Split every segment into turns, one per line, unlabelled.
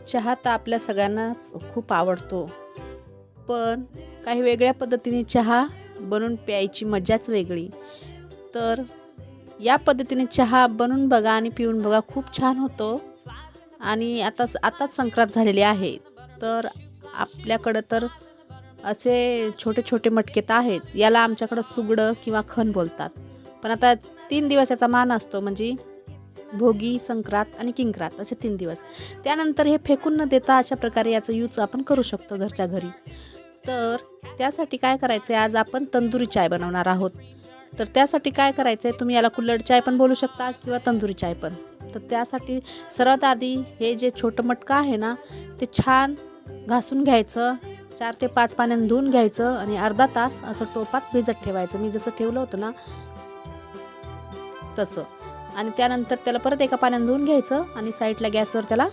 चहा तर आपल्या सगळ्यांनाच खूप आवडतो, पण काही वेगळ्या पद्धतीने चहा बनवून प्यायची मजाच वेगळी. तर या पद्धतीने चहा बनवून बघा आणि पिऊन बघा, खूप छान होतो. आणि आताच संक्रांत झालेली आहे, तर आपल्याकडं तर असे छोटे छोटे मटके तर आहेच. याला आमच्याकडं सुगडं किंवा खण बोलतात. पण आता 3 दिवस याचा मान असतो, म्हणजे भोगी, संक्रांत आणि किंक्रात असे 3 दिवस. त्यानंतर हे फेकून न देता अशा प्रकारे याचा यूज आपण करू शकतो घरच्या घरी. तर त्यासाठी काय करायचं आहे, आज आपण तंदुरी चाय बनवणार आहोत. तर त्यासाठी काय करायचं आहे, तुम्ही याला कुल्हड चाय पण बोलू शकता किंवा तंदुरी चाय पण. तर त्यासाठी सर्वात आधी हे जे छोटं मटकं आहे ना, ते छान घासून घ्यायचं, 4 ते 5 पाण्याने धुवून घ्यायचं आणि अर्धा तास असं टोपात भिजत ठेवायचं. मी जसं ठेवलं होतं ना तसं. आणि त्यानंतर त्याला परत एका पाण्याने धुवून घ्यायचं आणि साईडला गॅसवर त्याला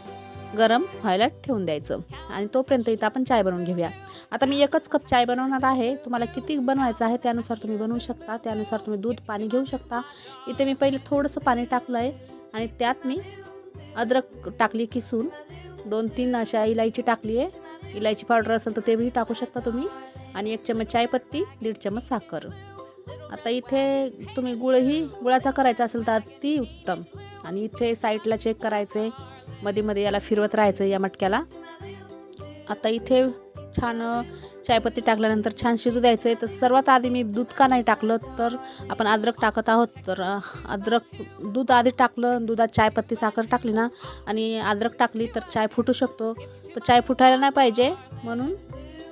गरम व्हायला ठेवून द्यायचं. आणि तोपर्यंत इथं आपण चाय बनवून घेऊया. आता मी 1च कप चाय बनवणार आहे. तुम्हाला किती बनवायचं आहे त्यानुसार तुम्ही बनवू शकता. त्यानुसार तुम्ही दूध, पाणी घेऊ शकता. इथे मी पहिले थोडंसं पाणी टाकलं आहे आणि त्यात मी अद्रक टाकली किसून, 2-3 अशा इलायची टाकली आहे. इलायची पावडर असेल तर ते बी टाकू शकता तुम्ही. आणि 1 चमच चायपत्ती, 1.5 चमच साखर. आता इथे तुम्ही गुळाचा करायचा असेल तर ती उत्तम. आणि इथे साईडला चेक करायचे, मध्ये मध्ये याला फिरवत राहायचं या मटक्याला. आता इथे छान चायपत्ती टाकल्यानंतर छान शिजू द्यायचं आहे. तर सर्वात आधी मी दूध का नाही टाकलं, तर आपण अद्रक टाकत आहोत. तर दूध आधी टाकलं, दुधात चायपत्ती, साखर टाकली ना आणि अद्रक टाकली तर चाय फुटू शकतो. तर चाय फुटायला नाही पाहिजे, म्हणून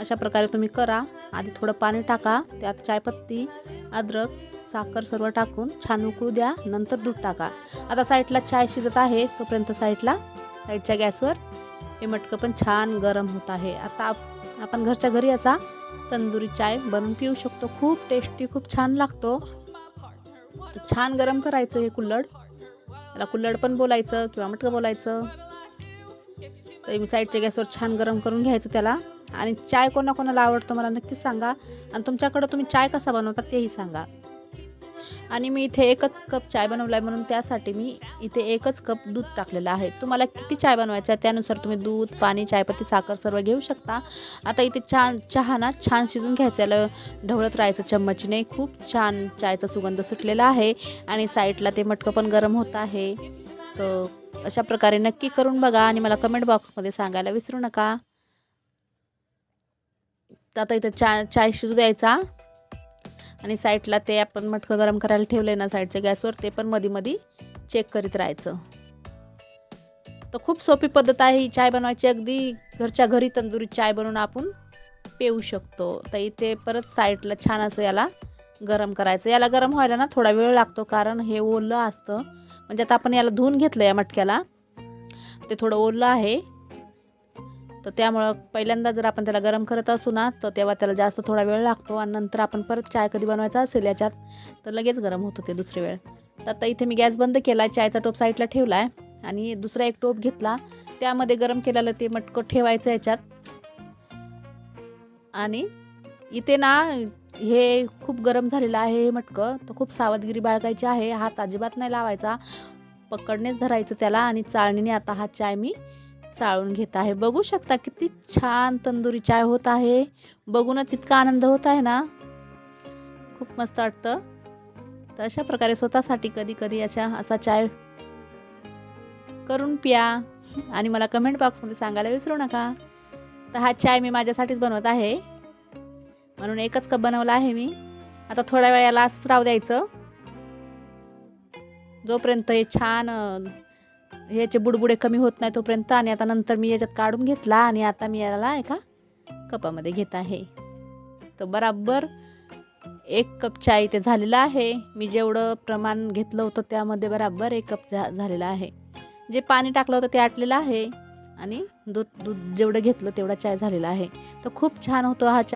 अशा प्रकारे तुम्ही करा. आधी थोडं पाणी टाका, त्यात चायपत्ती, अद्रक, साखर सर्व टाकून छान उकळू द्या. नंतर दूध टाका. आता साईडला चाय शिजत आहे, तोपर्यंत साईडच्या गॅसवर हे मटकं पण छान गरम होत आहे. आता आपण घरच्या घरी असा तंदुरी चाय बनवून पिऊ शकतो. खूप टेस्टी, खूप छान लागतो. तर छान गरम करायचं हे कुल्हड. त्याला कुल्हड पण बोलायचं किंवा मटकं बोलायचं. तर मी साईडच्या गॅसवर छान गरम करून घ्यायचं त्याला. आणि चाय कोणाकोणाला आवडतं मला नक्कीच सांगा. आणि तुमच्याकडं तुम्ही चाय कसा बनवता तेही सांगा. आणि मी इथे 1च कप चाय बनवला आहे, म्हणून त्यासाठी मी इथे 1च कप दूध टाकलेलं आहे. तुम्हाला किती चाय बनवायचा आहे त्यानुसार तुम्ही दूध, पाणी, चायपत्ती, साखर सर्व घेऊ शकता. आता इथे चहा ना छान शिजून घ्यायचं, याला ढवळत राहायचं चम्मचने. खूप छान चायचा सुगंध सुटलेला आहे आणि साईडला ते मटकं पण गरम होत आहे. तर अशा प्रकारे नक्की करून बघा आणि मला कमेंट बॉक्समध्ये सांगायला विसरू नका. तर आता इथे चाय शिजू द्यायचा आणि साईडला ते आपण मटकं गरम करायला ठेवले ना साईडच्या गॅसवर, ते पण मध्ये चेक करीत राहायचं. तर खूप सोपी पद्धत आहे ही चाय बनवायची. अगदी घरच्या घरी तंदुरी चाय बनवून आपण पिऊ शकतो. तर इथे परत साईडला छान असं याला गरम करायचं. याला गरम व्हायला ना थोडा वेळ लागतो, कारण हे ओलं असतं. म्हणजे आता आपण याला धुवून घेतलं या मटक्याला, ते थोडं ओलं आहे. तर त्यामुळं पहिल्यांदा जर आपण त्याला गरम करत असू ना, तर तेव्हा त्याला जास्त थोडा वेळ लागतो. आणि नंतर आपण परत चाय कधी बनवायचा असेल याच्यात, तर लगेच गरम होतो ते दुसरी वेळ. तर आता इथे मी गॅस बंद केला आहे, चायचा टोप साईडला ठेवला आहे आणि दुसरा एक टोप घेतला, त्यामध्ये गरम केलेलं ते मटकं ठेवायचं याच्यात. आणि इथे ना हे खूप गरम झालेलं आहे हे मटकं, तर खूप सावधगिरी बाळगायची आहे. हात अजिबात नाही लावायचा, पकडनेच धरायचं त्याला. आणि चाळणीने आता हा चाय मी चाळून घेत आहे. बघू शकता किती छान तंदुरी चाय होत आहे. बघूनच इतका आनंद होत आहे ना, खूप मस्त वाटतं. तर अशा प्रकारे स्वतःसाठी कधी कधी असा चाय करून प्या आणि मला कमेंट बॉक्समध्ये सांगायला विसरू नका. तर हा चाय मी माझ्यासाठीच बनवत आहे, म्हणून 1च कप बनवला आहे मी. आता थोड्या वेळ याला असंच राहू द्यायचं, जोपर्यंत हे छान ह्याचे बुडबुडे कमी होत नाही तोपर्यंत. आणि आता नंतर मी याच्यात काढून घेतला आणि आता मी याला एका कपामध्ये घेत आहे. तर बराबर 1 कप चाय इथे झालेला आहे. मी जेवढं प्रमाण घेतलं होतं त्यामध्ये बराबर 1 कप झालेला आहे. जे पाणी टाकलं होतं ते आटलेलं आहे आणि दूध जेवढं घेतलं तेवढा चाय झालेला आहे. तर खूप छान होतो हा चाय.